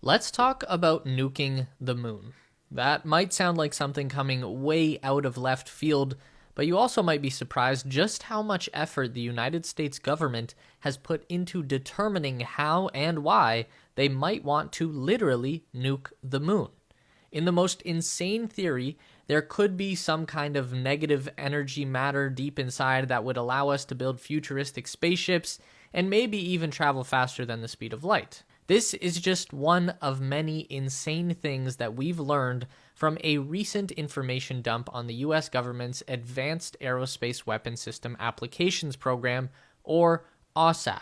Let's talk about nuking the moon. That might sound like something coming way out of left field, but you also might be surprised just how much effort the United States government has put into determining how and why they might want to literally nuke the moon. In the most insane theory, there could be some kind of negative energy matter deep inside that would allow us to build futuristic spaceships and maybe even travel faster than the speed of light. This is just one of many insane things that we've learned from a recent information dump on the US government's Advanced Aerospace Weapons System Applications Program, or AAWSAP.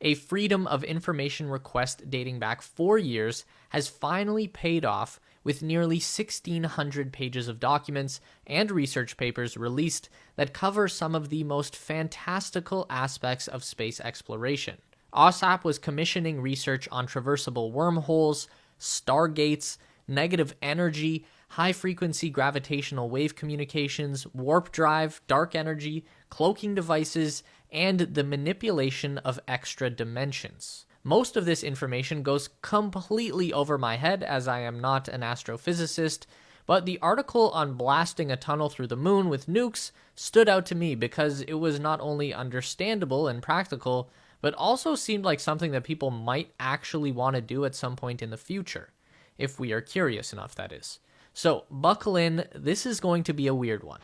A Freedom of Information request dating back 4 years has finally paid off with nearly 1,600 pages of documents and research papers released that cover some of the most fantastical aspects of space exploration. AAWSAP was commissioning research on traversable wormholes, stargates, negative energy, high-frequency gravitational wave communications, warp drive, dark energy, cloaking devices, and the manipulation of extra dimensions. Most of this information goes completely over my head as I am not an astrophysicist, but the article on blasting a tunnel through the moon with nukes stood out to me because it was not only understandable and practical, but also seemed like something that people might actually want to do at some point in the future, if we are curious enough, that is. So, buckle in, this is going to be a weird one.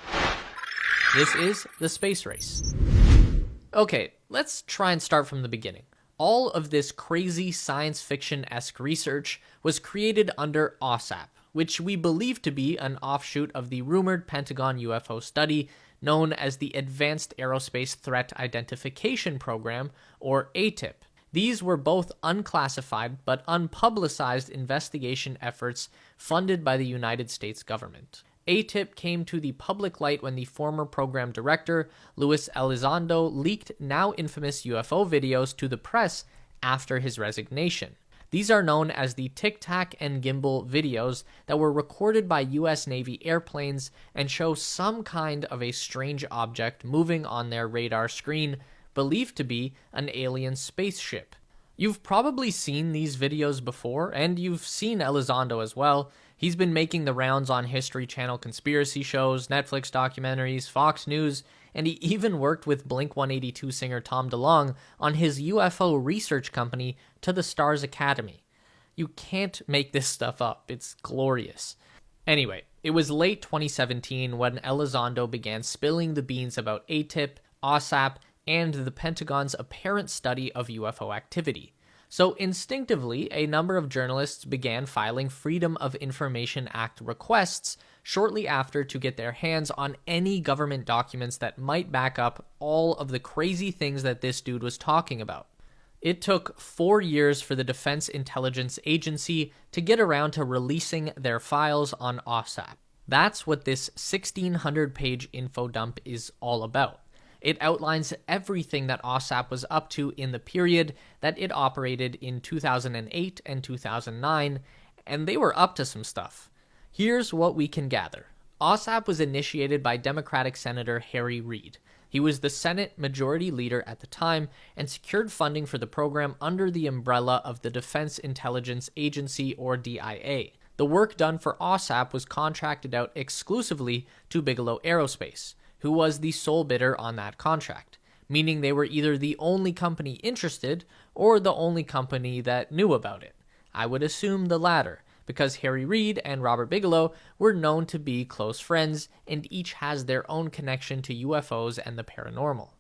This is the space race. Okay, let's try and start from the beginning. All of this crazy science fiction-esque research was created under AAWSAP, which we believe to be an offshoot of the rumored Pentagon UFO study known as the Advanced Aerospace Threat Identification Program, or ATIP. These were both unclassified but unpublicized investigation efforts funded by the United States government. ATIP came to the public light when the former program director, Luis Elizondo, leaked now infamous UFO videos to the press after his resignation. These are known as the Tic Tac and Gimbal videos that were recorded by US Navy airplanes and show some kind of a strange object moving on their radar screen, believed to be an alien spaceship. You've probably seen these videos before, and you've seen Elizondo as well. He's been making the rounds on History Channel conspiracy shows, Netflix documentaries, Fox News, and he even worked with Blink-182 singer Tom DeLonge on his UFO research company, To the Stars Academy. You can't make this stuff up. It's glorious. Anyway, it was late 2017 when Elizondo began spilling the beans about ATIP, AAWSAP, and the Pentagon's apparent study of UFO activity. So instinctively, a number of journalists began filing Freedom of Information Act requests shortly after to get their hands on any government documents that might back up all of the crazy things that this dude was talking about. It took 4 years for the Defense Intelligence Agency to get around to releasing their files on AAWSAP. That's what this 1,600-page info dump is all about. It outlines everything that AAWSAP was up to in the period that it operated in 2008 and 2009, and they were up to some stuff. Here's what we can gather. AAWSAP was initiated by Democratic Senator Harry Reid. He was the Senate Majority Leader at the time and secured funding for the program under the umbrella of the Defense Intelligence Agency, or DIA. The work done for AAWSAP was contracted out exclusively to Bigelow Aerospace, who was the sole bidder on that contract, meaning they were either the only company interested or the only company that knew about it. I would assume the latter, because Harry Reid and Robert Bigelow were known to be close friends and each has their own connection to UFOs and the paranormal.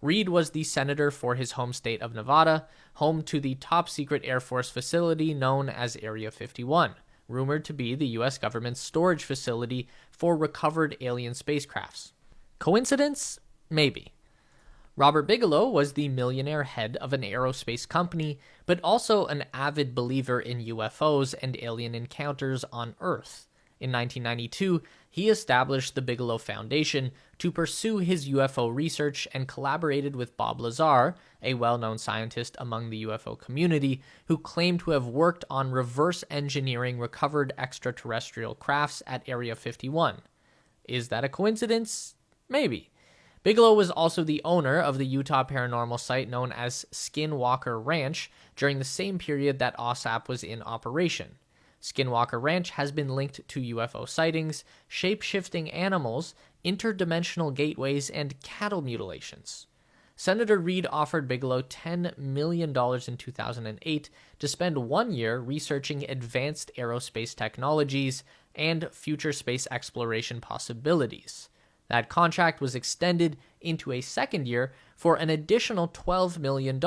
Reid was the senator for his home state of Nevada, home to the top-secret Air Force facility known as Area 51, rumored to be the U.S. government's storage facility for recovered alien spacecrafts. Coincidence? Maybe. Robert Bigelow was the millionaire head of an aerospace company, but also an avid believer in UFOs and alien encounters on Earth. In 1992, he established the Bigelow Foundation to pursue his UFO research and collaborated with Bob Lazar, a well-known scientist among the UFO community, who claimed to have worked on reverse engineering recovered extraterrestrial crafts at Area 51. Is that a coincidence? Maybe. Bigelow was also the owner of the Utah paranormal site known as Skinwalker Ranch during the same period that OSAP was in operation. Skinwalker Ranch has been linked to UFO sightings, shape-shifting animals, interdimensional gateways, and cattle mutilations. Senator Reid offered Bigelow $10 million in 2008 to spend 1 year researching advanced aerospace technologies and future space exploration possibilities. That contract was extended into a second year for an additional $12 million,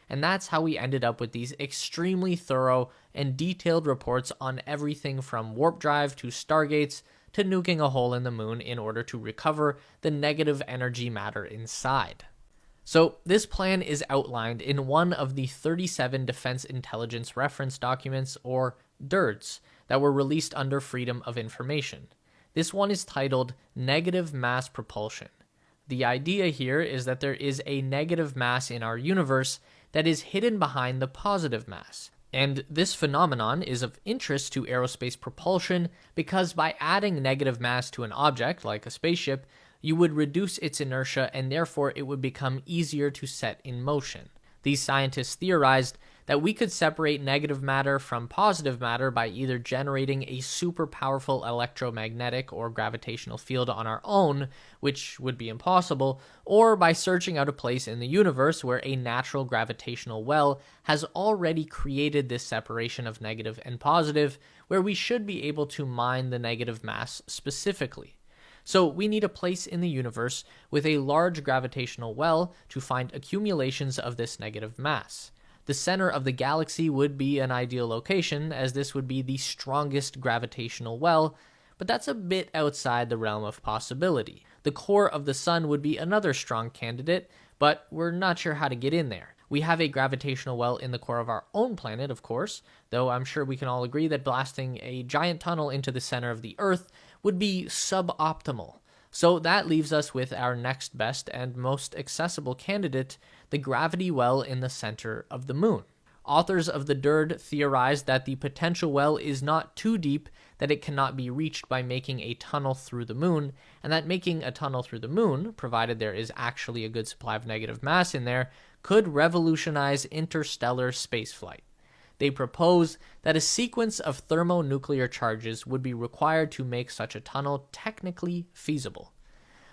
and that's how we ended up with these extremely thorough and detailed reports on everything from warp drive to stargates to nuking a hole in the moon in order to recover the negative energy matter inside. So this plan is outlined in one of the 37 Defense Intelligence Reference Documents, or DIRDs, that were released under Freedom of Information. This one is titled Negative Mass Propulsion. The idea here is that there is a negative mass in our universe that is hidden behind the positive mass. And this phenomenon is of interest to aerospace propulsion because by adding negative mass to an object, like a spaceship, you would reduce its inertia and therefore it would become easier to set in motion. These scientists theorized that we could separate negative matter from positive matter by either generating a super powerful electromagnetic or gravitational field on our own, which would be impossible, or by searching out a place in the universe where a natural gravitational well has already created this separation of negative and positive, where we should be able to mine the negative mass specifically. So we need a place in the universe with a large gravitational well to find accumulations of this negative mass. The center of the galaxy would be an ideal location, as this would be the strongest gravitational well, but that's a bit outside the realm of possibility. The core of the sun would be another strong candidate, but we're not sure how to get in there. We have a gravitational well in the core of our own planet, of course, though I'm sure we can all agree that blasting a giant tunnel into the center of the Earth would be suboptimal. So that leaves us with our next best and most accessible candidate, the gravity well in the center of the moon. Authors of the DIRD theorized that the potential well is not too deep that it cannot be reached by making a tunnel through the moon, and that making a tunnel through the moon, provided there is actually a good supply of negative mass in there, could revolutionize interstellar spaceflight. They propose that a sequence of thermonuclear charges would be required to make such a tunnel technically feasible.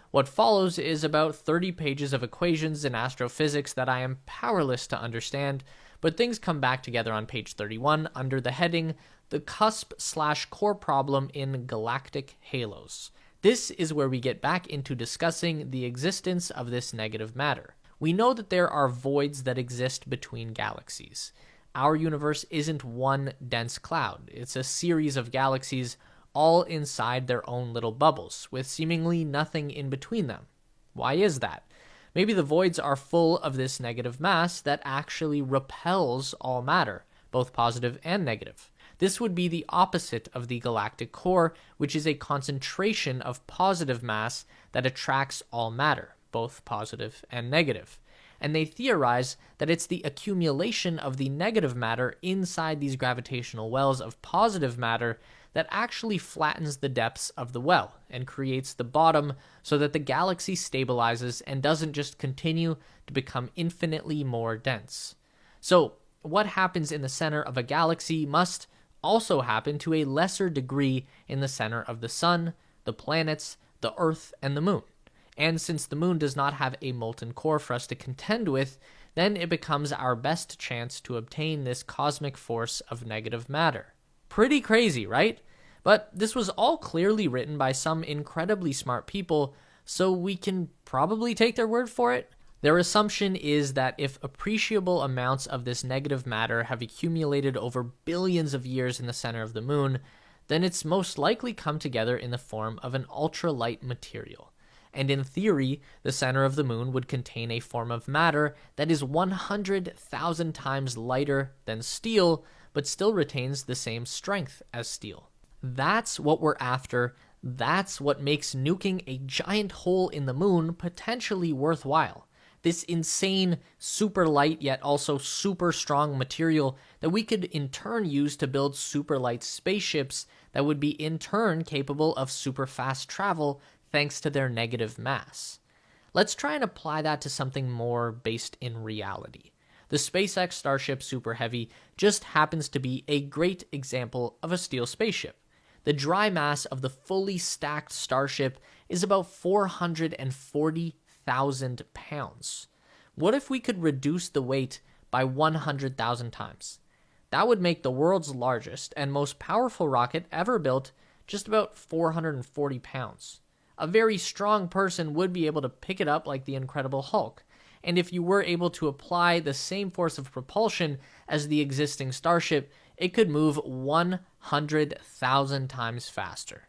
What follows is about 30 pages of equations in astrophysics that I am powerless to understand, but things come back together on page 31 under the heading, The Cusp/Core Problem in Galactic Halos. This is where we get back into discussing the existence of this negative matter. We know that there are voids that exist between galaxies. Our universe isn't one dense cloud. It's a series of galaxies all inside their own little bubbles, with seemingly nothing in between them. Why is that? Maybe the voids are full of this negative mass that actually repels all matter, both positive and negative. This would be the opposite of the galactic core, which is a concentration of positive mass that attracts all matter, both positive and negative. And they theorize that it's the accumulation of the negative matter inside these gravitational wells of positive matter that actually flattens the depths of the well and creates the bottom so that the galaxy stabilizes and doesn't just continue to become infinitely more dense. So, what happens in the center of a galaxy must also happen to a lesser degree in the center of the sun, the planets, the Earth, and the moon. And since the moon does not have a molten core for us to contend with, then it becomes our best chance to obtain this cosmic force of negative matter. Pretty crazy, right? But this was all clearly written by some incredibly smart people, so we can probably take their word for it. Their assumption is that if appreciable amounts of this negative matter have accumulated over billions of years in the center of the moon, then it's most likely come together in the form of an ultralight material. And in theory, the center of the moon would contain a form of matter that is 100,000 times lighter than steel, but still retains the same strength as steel. That's what we're after. That's what makes nuking a giant hole in the moon potentially worthwhile. This insane, super light yet also super strong material that we could in turn use to build super light spaceships that would be in turn capable of super fast travel thanks to their negative mass. Let's try and apply that to something more based in reality. The SpaceX Starship Super Heavy just happens to be a great example of a steel spaceship. The dry mass of the fully stacked Starship is about 440,000 pounds. What if we could reduce the weight by 100,000 times? That would make the world's largest and most powerful rocket ever built just about 440 pounds. A very strong person would be able to pick it up like the Incredible Hulk. And if you were able to apply the same force of propulsion as the existing Starship, it could move 100,000 times faster.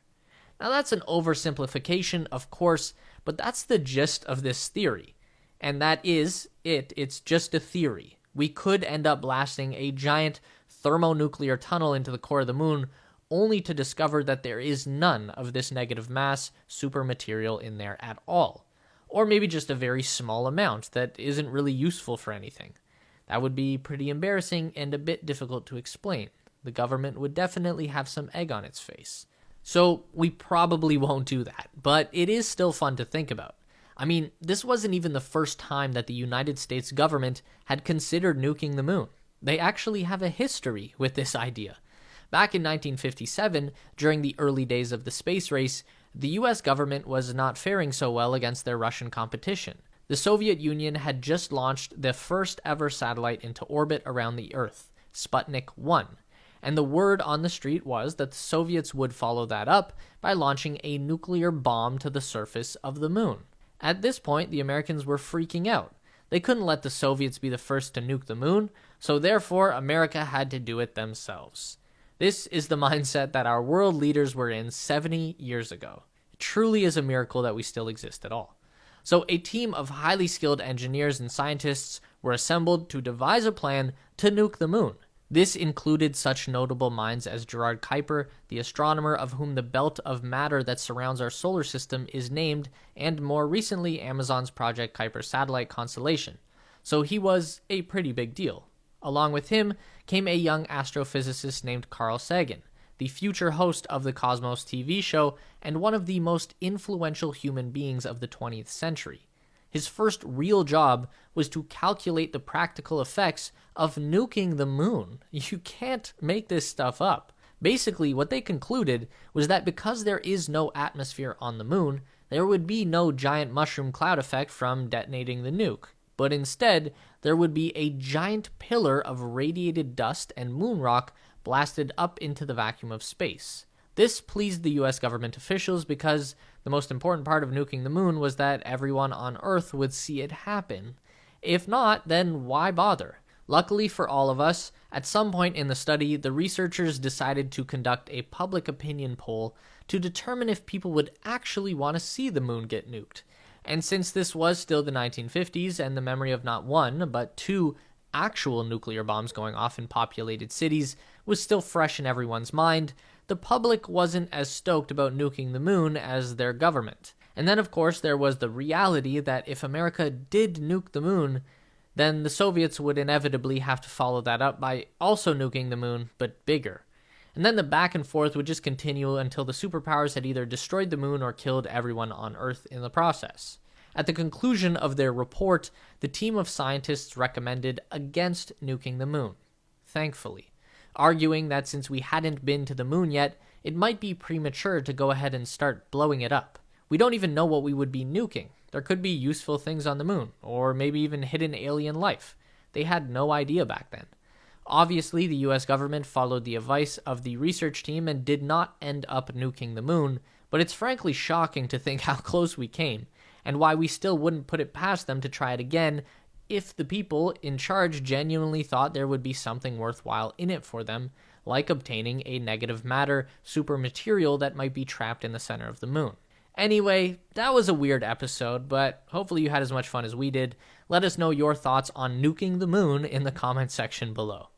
Now that's an oversimplification, of course, but that's the gist of this theory. And that is it. It's just a theory. We could end up blasting a giant thermonuclear tunnel into the core of the moon, only to discover that there is none of this negative mass super material in there at all. Or maybe just a very small amount that isn't really useful for anything. That would be pretty embarrassing and a bit difficult to explain. The government would definitely have some egg on its face. So we probably won't do that, but it is still fun to think about. I mean, this wasn't even the first time that the United States government had considered nuking the moon. They actually have a history with this idea. Back in 1957, during the early days of the space race, the US government was not faring so well against their Russian competition. The Soviet Union had just launched the first ever satellite into orbit around the Earth, Sputnik 1, and the word on the street was that the Soviets would follow that up by launching a nuclear bomb to the surface of the moon. At this point, the Americans were freaking out. They couldn't let the Soviets be the first to nuke the moon, so therefore America had to do it themselves. This is the mindset that our world leaders were in 70 years ago. It truly is a miracle that we still exist at all. So a team of highly skilled engineers and scientists were assembled to devise a plan to nuke the moon. This included such notable minds as Gerard Kuiper, the astronomer of whom the belt of matter that surrounds our solar system is named, and more recently Amazon's Project Kuiper satellite constellation. So he was a pretty big deal. Along with him came a young astrophysicist named Carl Sagan, the future host of the Cosmos TV show and one of the most influential human beings of the 20th century. His first real job was to calculate the practical effects of nuking the moon. You can't make this stuff up. Basically, what they concluded was that because there is no atmosphere on the moon, there would be no giant mushroom cloud effect from detonating the nuke. But instead, there would be a giant pillar of radiated dust and moon rock blasted up into the vacuum of space. This pleased the US government officials because the most important part of nuking the moon was that everyone on Earth would see it happen. If not, then why bother? Luckily for all of us, at some point in the study, the researchers decided to conduct a public opinion poll to determine if people would actually want to see the moon get nuked. And since this was still the 1950s and the memory of not one, but two actual nuclear bombs going off in populated cities was still fresh in everyone's mind, the public wasn't as stoked about nuking the moon as their government. And then, of course, there was the reality that if America did nuke the moon, then the Soviets would inevitably have to follow that up by also nuking the moon, but bigger. And then the back and forth would just continue until the superpowers had either destroyed the moon or killed everyone on Earth in the process. At the conclusion of their report, the team of scientists recommended against nuking the moon, thankfully, arguing that since we hadn't been to the moon yet, it might be premature to go ahead and start blowing it up. We don't even know what we would be nuking. There could be useful things on the moon, or maybe even hidden alien life. They had no idea back then. Obviously, the US government followed the advice of the research team and did not end up nuking the moon, but it's frankly shocking to think how close we came, and why we still wouldn't put it past them to try it again if the people in charge genuinely thought there would be something worthwhile in it for them, like obtaining a negative matter super material that might be trapped in the center of the moon. Anyway, that was a weird episode, but hopefully you had as much fun as we did. Let us know your thoughts on nuking the moon in the comment section below.